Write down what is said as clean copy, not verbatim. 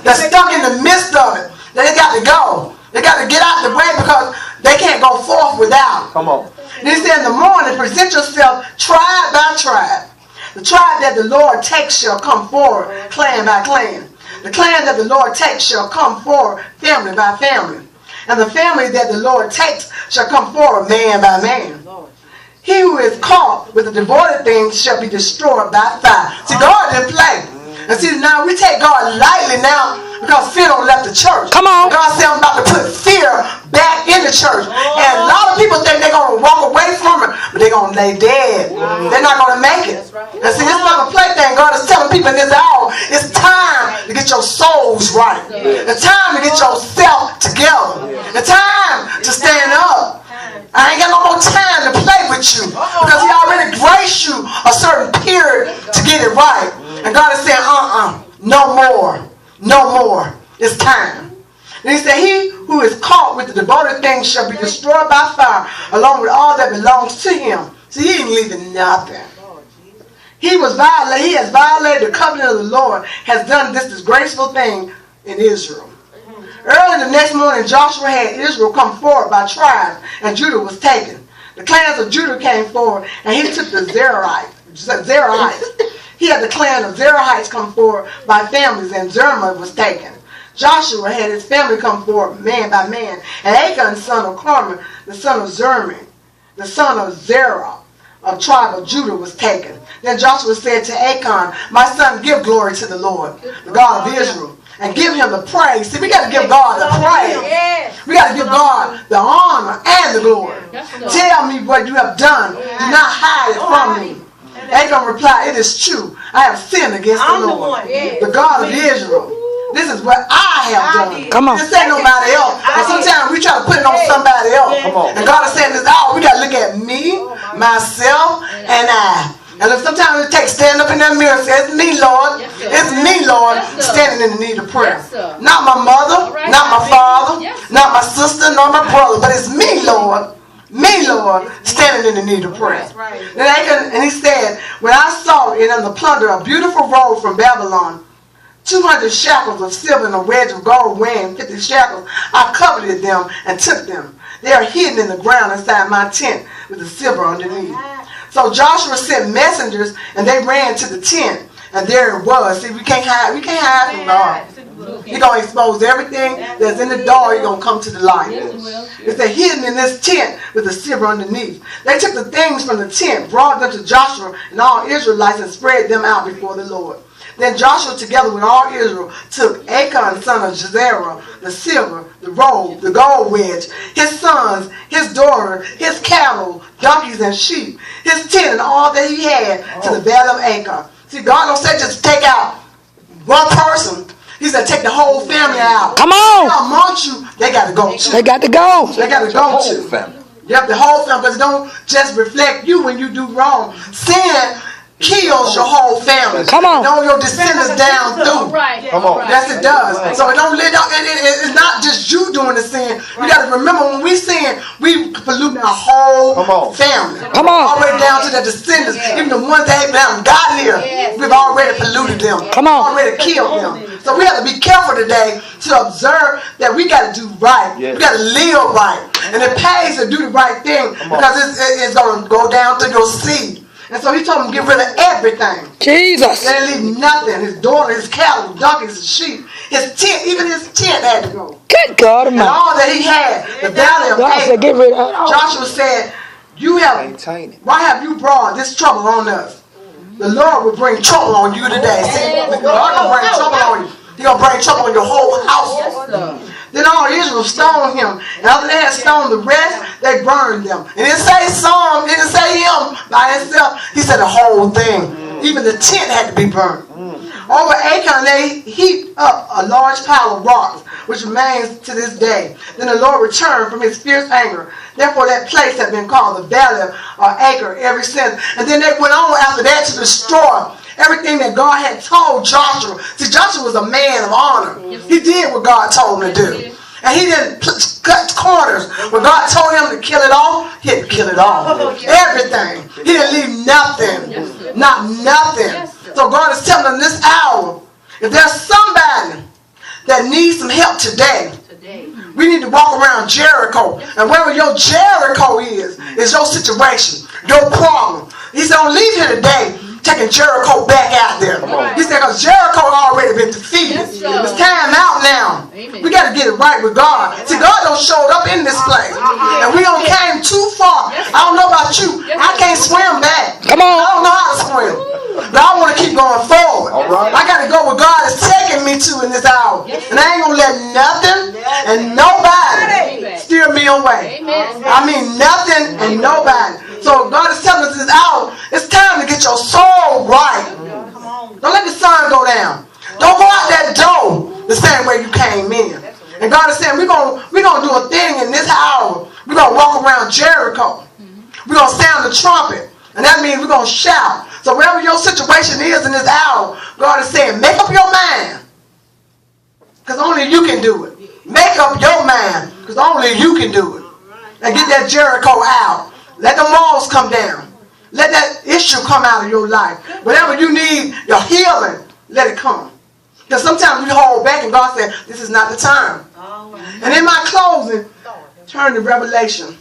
that's stuck in the midst of it. They got to go. They got to get out the way because they can't go forth without it. Come on. And he said in the morning, present yourself tribe by tribe. The tribe that the Lord takes shall come forward, clan by clan. The clan that the Lord takes shall come forward, family by family. And the family that the Lord takes shall come forward, man by man. He who is caught with the devoted things shall be destroyed by fire. See, God didn't play. And see, now we take God lightly now because fear don't left the church. Come on. God said I'm about to put fear back in the church. And a lot of people think they're going to walk away from it, but they're going to lay dead. They're not going to make it. And see, it's not a plaything. God is telling people in this hour, it's time to get your souls right. It's time to get yourself together. It's time to stand up. I ain't got no more time to play with you because he already graced you a certain period to get it right. And God is saying, no more. No more. It's time. And he said, he who is caught with the devoted things shall be destroyed by fire along with all that belongs to him. See, he ain't leaving nothing. He has violated the covenant of the Lord, has done this disgraceful thing in Israel. Early the next morning, Joshua had Israel come forward by tribes, and Judah was taken. The clans of Judah came forward, and he took the Zerahites. He had the clan of Zerahites come forward by families, and Zermah was taken. Joshua had his family come forward man by man, and Achan, son of Carmi, the son of Zermi, the son of Zerah, of tribe of Judah, was taken. Then Joshua said to Achan, my son, give glory to the Lord, the God of Israel, and give him the praise. See, we got to give God the praise. We got to give God the honor and the glory. Tell me what you have done. Do not hide it from me. Achan replied, it is true. I have sinned against the Lord, the God of Israel. This is what I have done. Come on. This ain't nobody else. And sometimes we try to put it on somebody else. And God is saying this out. We got to look at me, myself, and I. And sometimes it takes standing up in that mirror and say, it's me, Lord. It's me, Lord, standing in the need of prayer. Not my mother, not my father, not my sister, nor my brother, but it's me, Lord. Me, Lord, standing in the need of prayer. And he said, when I saw in the plunder a beautiful robe from Babylon, 200 shekels of silver and a wedge of gold weighing 50 shekels, I coveted them and took them. They are hidden in the ground inside my tent with the silver underneath. So Joshua sent messengers, and they ran to the tent, and there it was. See, we can't hide from God. He's going to expose everything that's in the door. He's going to come to the light. It's hidden in this tent with the silver underneath. They took the things from the tent, brought them to Joshua and all Israelites, and spread them out before the Lord. Then Joshua, together with all Israel, took Achan, son of Zerah, the silver, the robe, the gold wedge, his sons, his daughter, his cattle, donkeys, and sheep, his tent, and all that he had to the valley of Achan. See, God don't say just take out one person. He said take the whole family out. Come on. God wants you, they got to go too. They got to go. They got to go too. Yep, the whole family, because it don't just reflect you when you do wrong. Sin kills your whole family. Come on. All your descendants down through. Come on. Yes, it does. So it don't live. It's not just you doing the sin. We got to remember when we sin, we pollute our whole family. Come on. All the way down to the descendants, even the ones that haven't gotten here. We've already polluted them. Come on. Already killed them. So we have to be careful today to observe that we got to do right. We got to live right, and it pays to do the right thing because it's going to go down to your seed. And so he told him to get rid of everything. Jesus. They didn't leave nothing. His daughter, his cattle, donkeys, his sheep. His tent, even his tent had to go. Good God, and all that he had, the valley of Achan. Get rid of Joshua said, why have you brought this trouble on us? The Lord will bring trouble on you today. See, the Lord will bring trouble on you. He's going to bring trouble on your whole household. Then all Israel stoned him. And after they had stoned the rest, they burned them. And it didn't say some, it didn't say him by himself. He said the whole thing. Even the tent had to be burned. Over Achan they heaped up a large pile of rocks, which remains to this day. Then the Lord returned from his fierce anger. Therefore that place has been called the Valley of Achan ever since. And then they went on after that to destroy everything that God had told Joshua. See, Joshua was a man of honor. He did what God told him to do. And he didn't cut corners. When God told him to kill it all, he had to kill it all. Everything. He didn't leave nothing. Not nothing. So God is telling them this hour, if there's somebody that need some help today. We need to walk around Jericho. And wherever your Jericho is your situation, your problem. He said, don't leave here today taking Jericho back out there. He said, because Jericho already been defeated. It's time out now. We got to get it right with God. See, God don't show up in this place. And we don't came too far. I don't know about you. I can't swim back. Come on. I don't know how to swim. But I want to keep going forward. I got to go where God is taking me to in this hour. And I ain't going to let nothing and nobody steer me away. I mean nothing and nobody. So God is telling us this hour, it's time to get your soul right. Don't let the sun go down. Don't go out that door the same way you came in. And God is saying, we're gonna do a thing in this hour. We're going to walk around Jericho. We're going to sound the trumpet. And that means we're going to shout. So wherever your situation is in this hour, God is saying, make up your mind. Because only you can do it. Make up your mind. Because only you can do it. And get that Jericho out. Let the walls come down. Let that issue come out of your life. Whatever you need, your healing, let it come. Because sometimes we hold back and God said, this is not the time. And in my closing, turn to Revelation